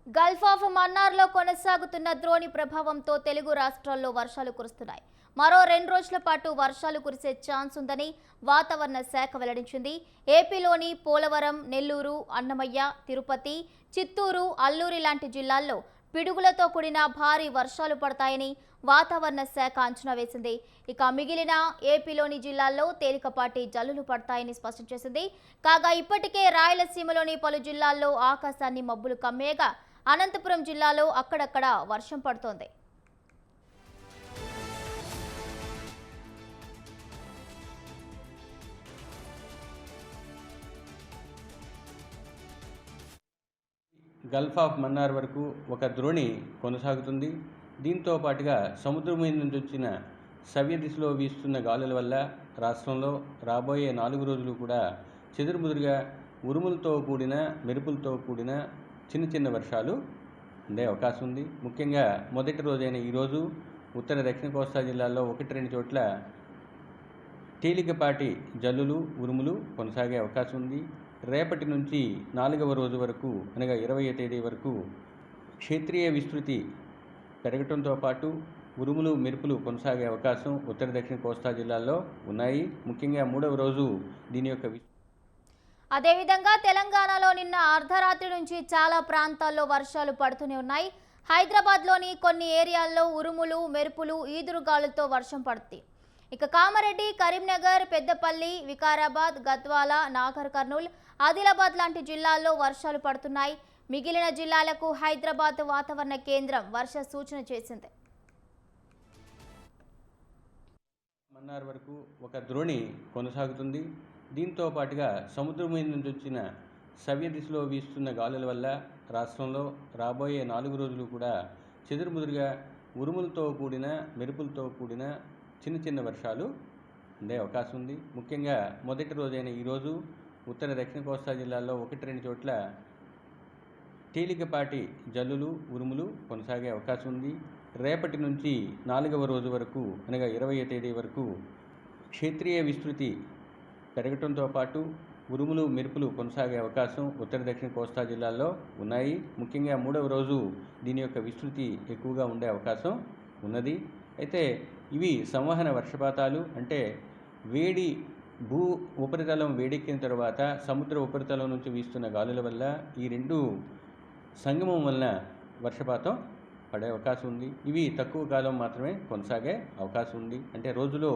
Gulf of మన్నార్లో కొనసాగుతున్న ద్రోణి ప్రభావంతో తెలుగు రాష్ట్రాల్లో వర్షాలు కురుస్తున్నాయి. మరో 2 రోజుల పాటు వర్షాలు కురిసే ఛాన్స్ ఉందని వాతావరణ శాఖ వెల్లడించింది. ఏపీలోని పోలవరం, నెల్లూరు, అన్నమయ్య, తిరుపతి, చిత్తూరు, అల్లూరి లాంటి జిల్లాల్లో పిడుగులతో కూడిన భారీ వర్షాలు పడతాయని వాతావరణ శాఖ అంచనా వేసింది. ఇక మిగిలిన ఏపీలోని జిల్లాల్లో తేలికపాటి జల్లులు పడతాయని స్పష్టం చేసింది. కాగా ఇప్పటికే రాయలసీమలోని పలు జిల్లాల్లో ఆకాశాన్ని మబ్బులు కమ్మేయగా అనంతపురం జిల్లాలో అక్కడక్కడ వర్షం పడుతోంది. గల్ఫ్ ఆఫ్ మన్నార్ వరకు ఒక ద్రోణి కొనసాగుతుంది. దీంతో పాటుగా సముద్రం మీద నుంచి వచ్చిన సవ్య దిశలో వీస్తున్న గాలుల వల్ల రాష్ట్రంలో రాబోయే 4 రోజులు కూడా చెదురుముదురుగా ఉరుములతో కూడిన మెరుపులతో కూడిన చిన్న చిన్న వర్షాలు ఉండే అవకాశం ఉంది. ముఖ్యంగా మొదటి రోజైన ఈరోజు ఉత్తర దక్షిణ కోస్తా జిల్లాల్లో 1-2 చోట్ల తేలికపాటి జల్లులు ఉరుములు కొనసాగే అవకాశం ఉంది. రేపటి నుంచి 4వ రోజు వరకు అనగా 20వ తేదీ వరకు క్షేత్రీయ విస్తృతి పెరగటంతో పాటు ఉరుములు మెరుపులు కొనసాగే అవకాశం ఉత్తర దక్షిణ కోస్తా జిల్లాల్లో ఉన్నాయి. ముఖ్యంగా 3వ రోజు దీని యొక్క అదేవిధంగా తెలంగాణలో నిన్న అర్ధరాత్రి నుంచి చాలా ప్రాంతాల్లో వర్షాలు పడుతూనే ఉన్నాయి. హైదరాబాద్లోని కొన్ని ఏరియాల్లో ఉరుములు మెరుపులు ఈదురుగాలులతో వర్షం పడుతుంది. ఇక కామారెడ్డి, కరీంనగర్, పెద్దపల్లి, వికారాబాద్, గద్వాల, నాగర్ కర్నూల్, ఆదిలాబాద్ లాంటి జిల్లాల్లో వర్షాలు పడుతున్నాయి. మిగిలిన జిల్లాలకు హైదరాబాద్ వాతావరణ కేంద్రం వర్ష సూచన చేసింది. మన్నార్ వరకు ఒక ద్రోణి కొనసాగుతుంది. దీంతో పాటుగా సముద్రం మీద నుంచి వచ్చిన సవ్య దిశలో వీస్తున్న గాలుల వల్ల రాష్ట్రంలో రాబోయే 4 రోజులు కూడా చెదురుముదురుగా ఉరుములతో కూడిన మెరుపులతో కూడిన చిన్న చిన్న వర్షాలు ఉండే అవకాశం ఉంది. ముఖ్యంగా మొదటి రోజైన ఈరోజు ఉత్తర దక్షిణ కోస్తా జిల్లాల్లో 1-2 చోట్ల తేలికపాటి జల్లులు ఉరుములు కొనసాగే అవకాశం ఉంది. రేపటి నుంచి 4వ రోజు వరకు అనగా 20వ తేదీ వరకు క్షేత్రీయ విస్తృతి పెరగటంతో పాటు ఉరుములు మెరుపులు కొనసాగే అవకాశం ఉత్తర దక్షిణ కోస్తా జిల్లాల్లో ఉన్నాయి. ముఖ్యంగా 3వ రోజు దీని యొక్క విస్తృతి ఎక్కువగా ఉండే అవకాశం ఉన్నది. అయితే ఇవి సంవహన వర్షపాతాలు, అంటే వేడి భూ ఉపరితలం వేడెక్కిన తర్వాత సముద్ర ఉపరితలం నుంచి వీస్తున్న గాలుల వల్ల ఈ రెండు సంగమం వలన వర్షపాతం పడే అవకాశం ఉంది. ఇవి తక్కువ కాలం మాత్రమే కొనసాగే అవకాశం ఉంది. అంటే రోజులో